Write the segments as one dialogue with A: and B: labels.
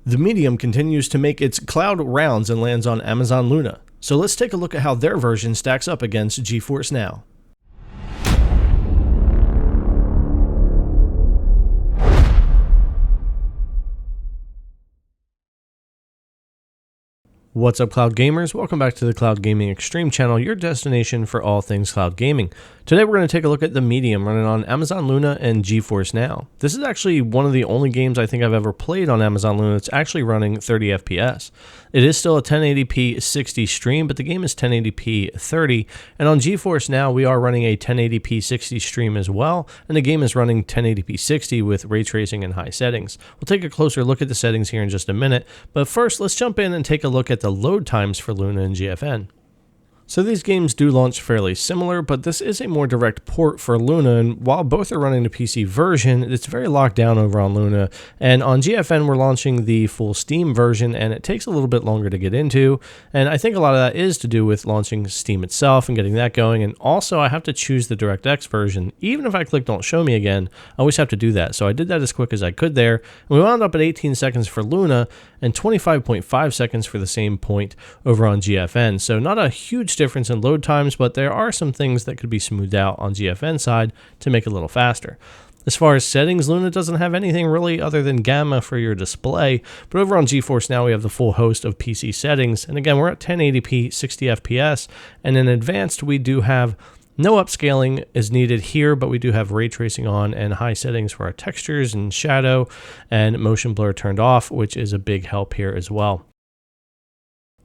A: The Medium continues to make its cloud rounds and lands on Amazon Luna. So let's take a look at how their version stacks up against GeForce Now. What's up, cloud gamers? Welcome back to the Cloud Gaming Extreme channel, your destination for all things cloud gaming. Today we're going to take a look at the Medium running on Amazon Luna and GeForce Now. This is actually one of the only games I think I've ever played on Amazon Luna that's actually running 30 FPS. It is still a 1080p 60 stream, but the game is 1080p 30, and on GeForce Now we are running a 1080p 60 stream as well, and the game is running 1080p 60 with ray tracing and high settings. We'll take a closer look at the settings here in just a minute, but first let's jump in and take a look at the load times for Luna and GFN. So these games do launch fairly similar, but this is a more direct port for Luna, and while both are running the PC version, it's very locked down over on Luna, and on GFN we're launching the full Steam version, and it takes a little bit longer to get into, and I think a lot of that is to do with launching Steam itself and getting that going, and also I have to choose the DirectX version. Even if I click Don't Show Me Again, I always have to do that, so I did that as quick as I could there, and we wound up at 18 seconds for Luna, and 25.5 seconds for the same point over on GFN, so not a huge difference in load times, but there are some things that could be smoothed out on GFN side to make it a little faster. As far as settings, Luna doesn't have anything really other than gamma for your display, but over on GeForce Now we have the full host of PC settings, and again we're at 1080p 60 FPS, and in advanced we do have no upscaling is needed here, but we do have ray tracing on and high settings for our textures and shadow and motion blur turned off, which is a big help here as well.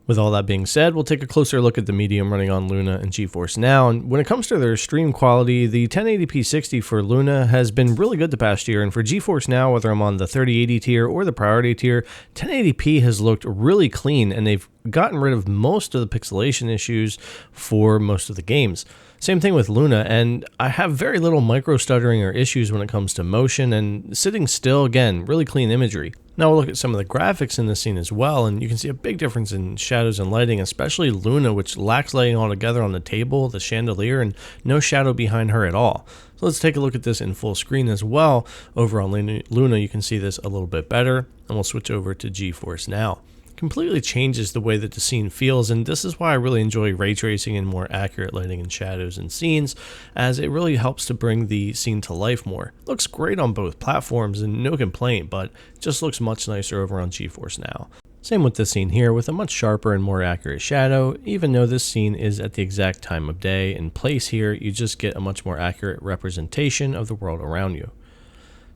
A: With all that being said, we'll take a closer look at the Medium running on Luna and GeForce Now, and when it comes to their stream quality, the 1080p 60 for Luna has been really good the past year, and for GeForce Now, whether I'm on the 3080 tier or the priority tier, 1080p has looked really clean, and they've gotten rid of most of the pixelation issues for most of the games. Same thing with Luna, and I have very little micro stuttering or issues when it comes to motion, and sitting still, again, really clean imagery. Now we'll look at some of the graphics in this scene as well, and you can see a big difference in shadows and lighting, especially Luna, which lacks lighting altogether on the table, the chandelier, and no shadow behind her at all. So let's take a look at this in full screen as well. Over on Luna, you can see this a little bit better, and we'll switch over to GeForce Now. Completely changes the way that the scene feels, and this is why I really enjoy ray tracing and more accurate lighting and shadows and scenes, as it really helps to bring the scene to life more. Looks great on both platforms and no complaint, but just looks much nicer over on GeForce Now. Same with this scene here, with a much sharper and more accurate shadow. Even though this scene is at the exact time of day and place here, you just get a much more accurate representation of the world around you.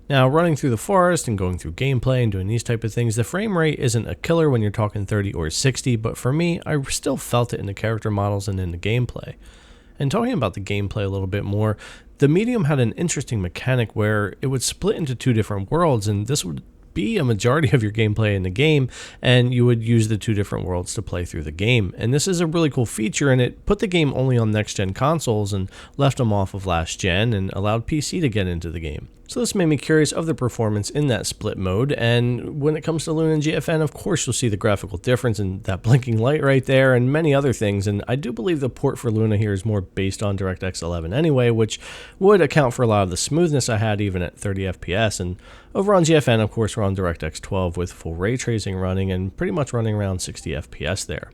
A: Now, running through the forest and going through gameplay and doing these type of things, the frame rate isn't a killer when you're talking 30 or 60, but for me, I still felt it in the character models and in the gameplay. And talking about the gameplay a little bit more, the Medium had an interesting mechanic where it would split into two different worlds, and this would be a majority of your gameplay in the game, and you would use the two different worlds to play through the game. And this is a really cool feature, and it put the game only on next-gen consoles and left them off of last-gen and allowed PC to get into the game. So this made me curious of the performance in that split mode, and when it comes to Luna and GFN, of course you'll see the graphical difference in that blinking light right there and many other things, and I do believe the port for Luna here is more based on DirectX 11 anyway, which would account for a lot of the smoothness I had even at 30 FPS, and over on GFN, of course, we're on DirectX 12 with full ray tracing running and pretty much running around 60 FPS there.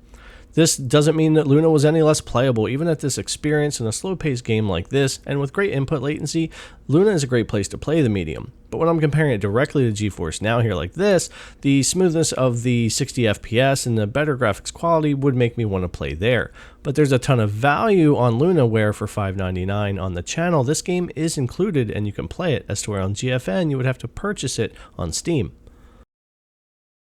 A: This doesn't mean that Luna was any less playable. Even at this experience in a slow-paced game like this, and with great input latency, Luna is a great place to play the Medium. But when I'm comparing it directly to GeForce Now here like this, the smoothness of the 60 FPS and the better graphics quality would make me want to play there. But there's a ton of value on Luna where for $5.99 on the channel, this game is included and you can play it, as to where on GFN you would have to purchase it on Steam.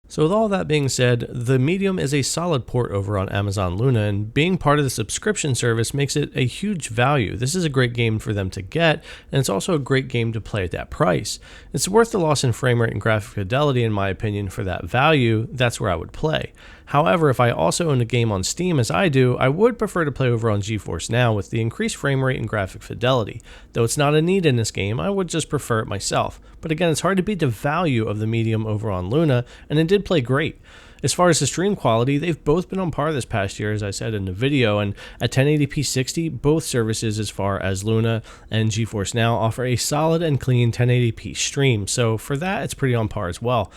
A: So with all that being said, the Medium is a solid port over on Amazon Luna, and being part of the subscription service makes it a huge value. This is a great game for them to get, and it's also a great game to play at that price. It's worth the loss in frame rate and graphic fidelity in my opinion for that value. That's where I would play. However, if I also own a game on Steam as I do, I would prefer to play over on GeForce Now with the increased frame rate and graphic fidelity. Though it's not a need in this game, I would just prefer it myself. But again, it's hard to beat the value of the Medium over on Luna, and it did play great. As far as the stream quality, they've both been on par this past year, as I said in the video, and at 1080p 60, both services as far as Luna and GeForce Now offer a solid and clean 1080p stream, so for that, it's pretty on par as well.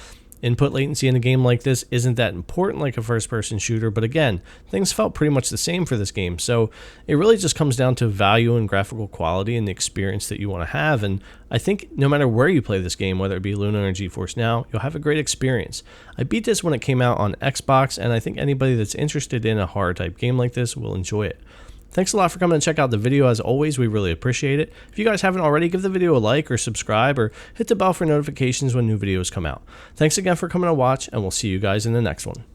A: Input latency in a game like this isn't that important like a first-person shooter, but again, things felt pretty much the same for this game, so it really just comes down to value and graphical quality and the experience that you want to have, and I think no matter where you play this game, whether it be Luna or GeForce Now, you'll have a great experience. I beat this when it came out on Xbox, and I think anybody that's interested in a horror-type game like this will enjoy it. Thanks a lot for coming to check out the video. As always, we really appreciate it. If you guys haven't already, give the video a like or subscribe or hit the bell for notifications when new videos come out. Thanks again for coming to watch, and we'll see you guys in the next one.